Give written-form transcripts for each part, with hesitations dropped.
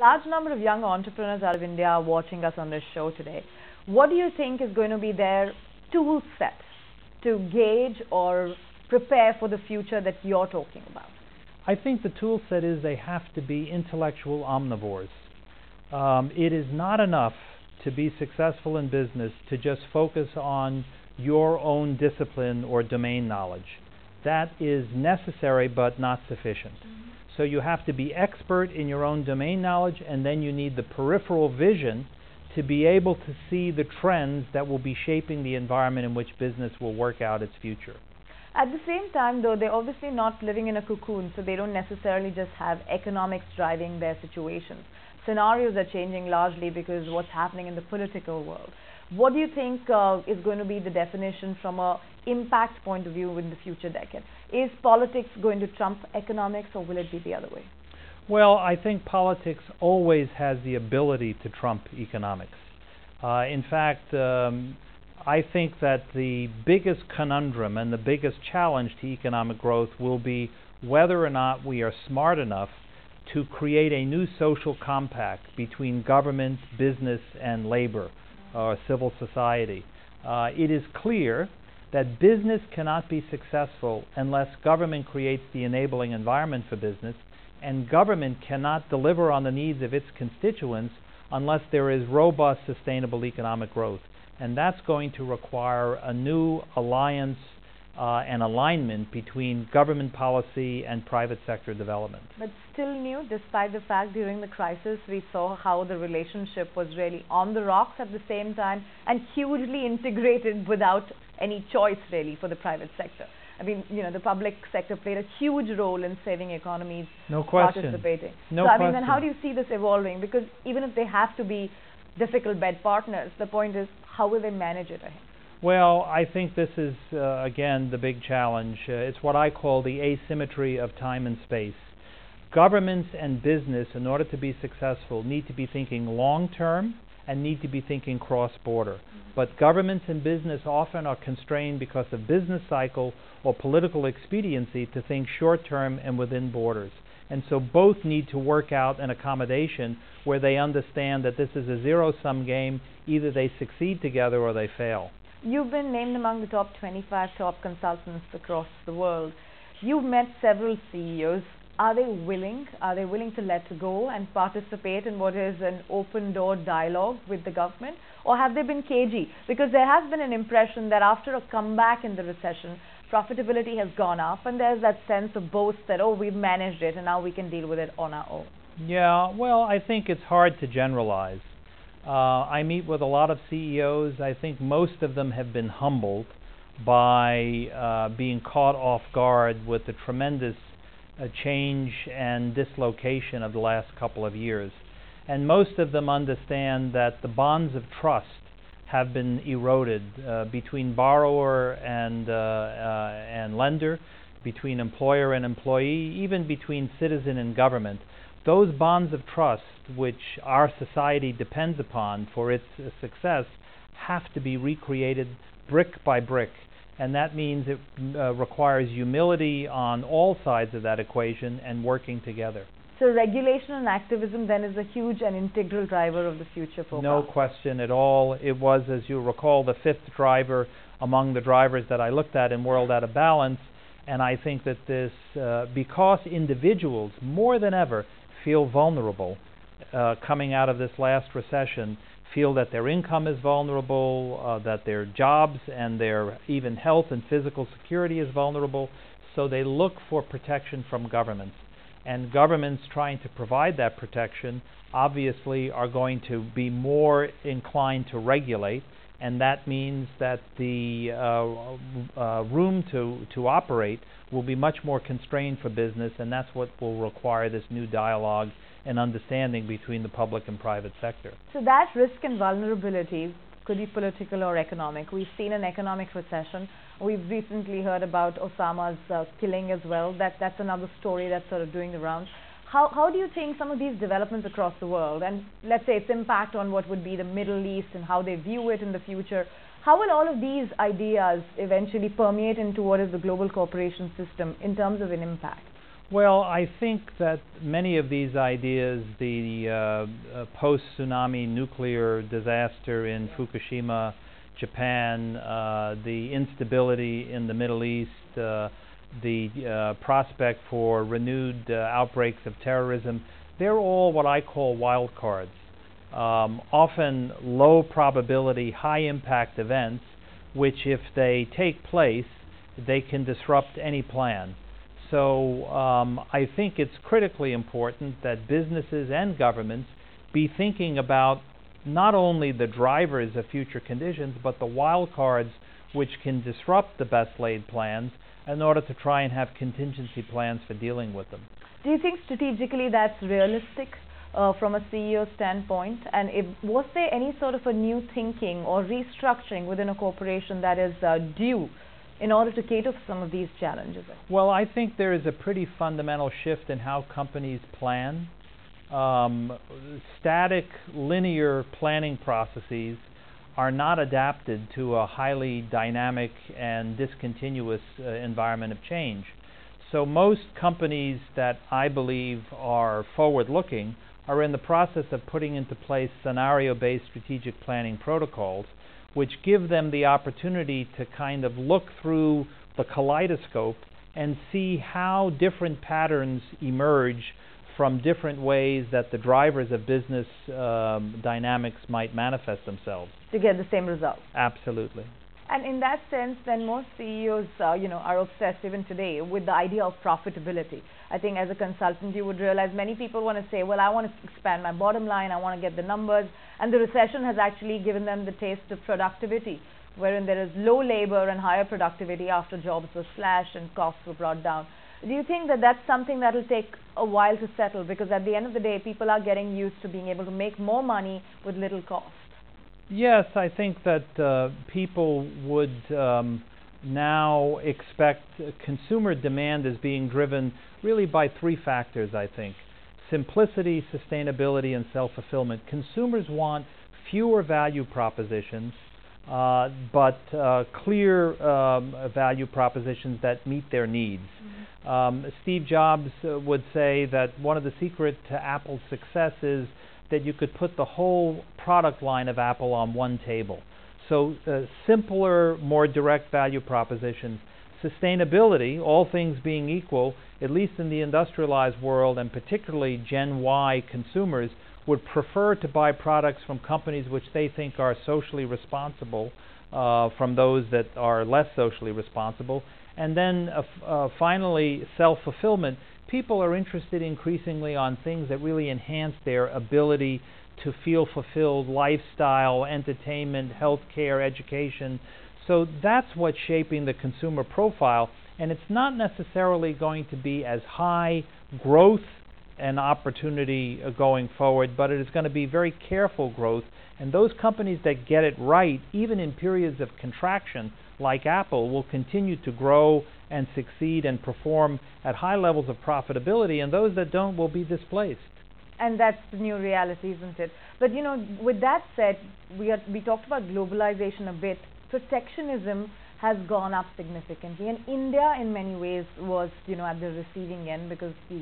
Large number of young entrepreneurs out of India are watching us on this show today. What do you think is going to be their tool set to gauge or prepare for the future that you're talking about? I think the tool set is they have to be intellectual omnivores. It is not enough to be successful in business to just focus on your own discipline or domain knowledge. That is necessary but not sufficient. So you have to be expert in your own domain knowledge, and then you need the peripheral vision to be able to see the trends that will be shaping the environment in which business will work out its future. At the same time, though, they're obviously not living in a cocoon, so they don't necessarily just have economics driving their situations. Scenarios are changing largely because of what's happening in the political world. What do you think is going to be the definition from an impact point of view in the future decade? Is politics going to trump economics, or will it be the other way? Well, I think politics always has the ability to trump economics. In fact, I think that the biggest conundrum and the biggest challenge to economic growth will be whether or not we are smart enough to create a new social compact between government, business, and labor, or civil society. It is clear that business cannot be successful unless government creates the enabling environment for business, and government cannot deliver on the needs of its constituents unless there is robust, sustainable economic growth. And that's going to require a new alliance and alignment between government policy and private sector development. But still new, despite the fact during the crisis we saw how the relationship was really on the rocks at the same time and hugely integrated without any choice really for the private sector. I mean, the public sector played a huge role in saving economies, no question. participating. No so, I question. mean, then how do you see this evolving? Because even if they have to be difficult bed partners, the point is, how will they manage it ahead? Well, I think this is, again, the big challenge. It's what I call the asymmetry of time and space. Governments and business, in order to be successful, need to be thinking long-term and need to be thinking cross-border. But governments and business often are constrained because of business cycle or political expediency to think short-term and within borders. And so both need to work out an accommodation where they understand that this is a zero-sum game. Either they succeed together or they fail. You've been named among the top 25 top consultants across the world. You've met several CEOs. Are they willing? Are they willing to let go and participate in what is an open-door dialogue with the government? Or have they been cagey? Because there has been an impression that after a comeback in the recession, profitability has gone up, and there's that sense of boast that, oh, we've managed it and now we can deal with it on our own. Yeah, well, I think it's hard to generalize. I meet with a lot of CEOs. I think most of them have been humbled by being caught off guard with the tremendous change and dislocation of the last couple of years. And most of them understand that the bonds of trust have been eroded between borrower and lender, between employer and employee, even between citizen and government. Those bonds of trust, which our society depends upon for its success, have to be recreated brick by brick. And that means it requires humility on all sides of that equation and working together. So regulation and activism then is a huge and integral driver of the future for No question at all. It was, as you recall, the fifth driver among the drivers that I looked at in World Out of Balance. And I think that this, because individuals more than ever feel vulnerable coming out of this last recession, feel that their income is vulnerable, that their jobs and their even health and physical security is vulnerable, so they look for protection from governments. And governments trying to provide that protection obviously are going to be more inclined to regulate, and that means that the room to operate will be much more constrained for business, and that's what will require this new dialogue and understanding between the public and private sector. So that risk and vulnerability could be political or economic. We've seen an economic recession. We've recently heard about Osama's killing as well. That's another story that's sort of doing the rounds. How do you think some of these developments across the world, and let's say its impact on what would be the Middle East and how they view it in the future, how will all of these ideas eventually permeate into what is the global cooperation system in terms of an impact? Well, I think that many of these ideas, the post-tsunami nuclear disaster in Fukushima, Japan, the instability in the Middle East, the prospect for renewed outbreaks of terrorism, they're all what I call wild cards. Often low probability, high impact events, which if they take place, they can disrupt any plan. So I think it's critically important that businesses and governments be thinking about not only the drivers of future conditions, but the wild cards which can disrupt the best laid plans in order to try and have contingency plans for dealing with them. Do you think strategically that's realistic from a CEO standpoint? And was there any sort of a new thinking or restructuring within a corporation that is due in order to cater for some of these challenges? Well, I think there is a pretty fundamental shift in how companies plan. Static, linear planning processes are not adapted to a highly dynamic and discontinuous environment of change. So most companies that I believe are forward-looking are in the process of putting into place scenario-based strategic planning protocols, which give them the opportunity to kind of look through the kaleidoscope and see how different patterns emerge from different ways that the drivers of business dynamics might manifest themselves. To get the same result. Absolutely. And in that sense, then most CEOs, are obsessed even today with the idea of profitability. I think as a consultant, you would realize many people want to say, well, I want to expand my bottom line, I want to get the numbers, and the recession has actually given them the taste of productivity, wherein there is low labor and higher productivity after jobs were slashed and costs were brought down. Do you think that that's something that will take a while to settle? Because at the end of the day, people are getting used to being able to make more money with little cost. Yes, I think that people would now expect consumer demand as being driven really by three factors, I think. Simplicity, sustainability, and self-fulfillment. Consumers want fewer value propositions, but clear value propositions that meet their needs. Steve Jobs would say that one of the secrets to Apple's success is that you could put the whole product line of Apple on one table. So simpler, more direct value propositions. Sustainability, all things being equal, at least in the industrialized world, and particularly Gen Y consumers, would prefer to buy products from companies which they think are socially responsible from those that are less socially responsible. And then finally, self-fulfillment. People are interested increasingly on things that really enhance their ability to feel fulfilled: lifestyle, entertainment, healthcare, education. So that's what's shaping the consumer profile, and it's not necessarily going to be as high growth and opportunity going forward, but it is going to be very careful growth. And those companies that get it right, even in periods of contraction, like Apple, will continue to grow and succeed and perform at high levels of profitability, and those that don't will be displaced. And that's the new reality, isn't it? But with that said, we talked about globalization a bit. Protectionism has gone up significantly, and India in many ways was at the receiving end, because the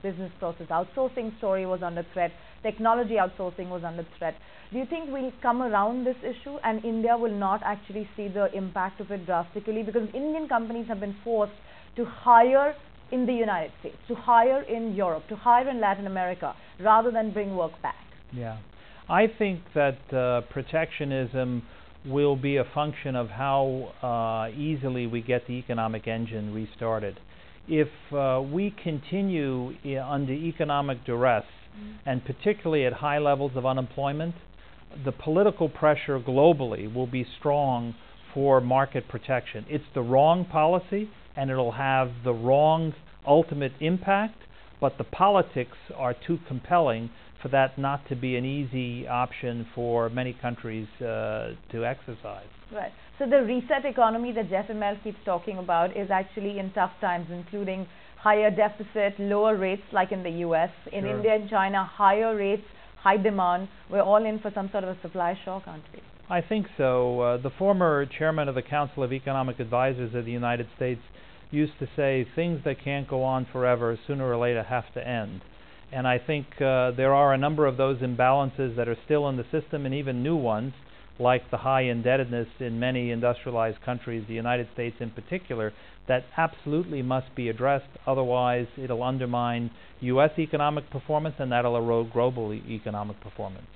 business process outsourcing story was under threat, technology outsourcing was under threat. Do you think we'll come around this issue and India will not actually see the impact of it drastically? Because Indian companies have been forced to hire in the United States, to hire in Europe, to hire in Latin America, rather than bring work back. Yeah. I think that protectionism will be a function of how easily we get the economic engine restarted. If we continue under economic duress, and particularly at high levels of unemployment, the political pressure globally will be strong for market protection. It's the wrong policy, and it'll have the wrong ultimate impact, but the politics are too compelling for that not to be an easy option for many countries to exercise. Right. So the reset economy that Jeff Immelt keeps talking about is actually in tough times, including higher deficit, lower rates like in the US. In Sure. India and China, higher rates, high demand. We're all in for some sort of a supply shock, aren't we? I think so. The former chairman of the Council of Economic Advisors of the United States used to say, things that can't go on forever sooner or later have to end. And I think there are a number of those imbalances that are still in the system, and even new ones, like the high indebtedness in many industrialized countries, the United States in particular, that absolutely must be addressed. Otherwise, it'll undermine U.S. economic performance, and that'll erode global economic performance.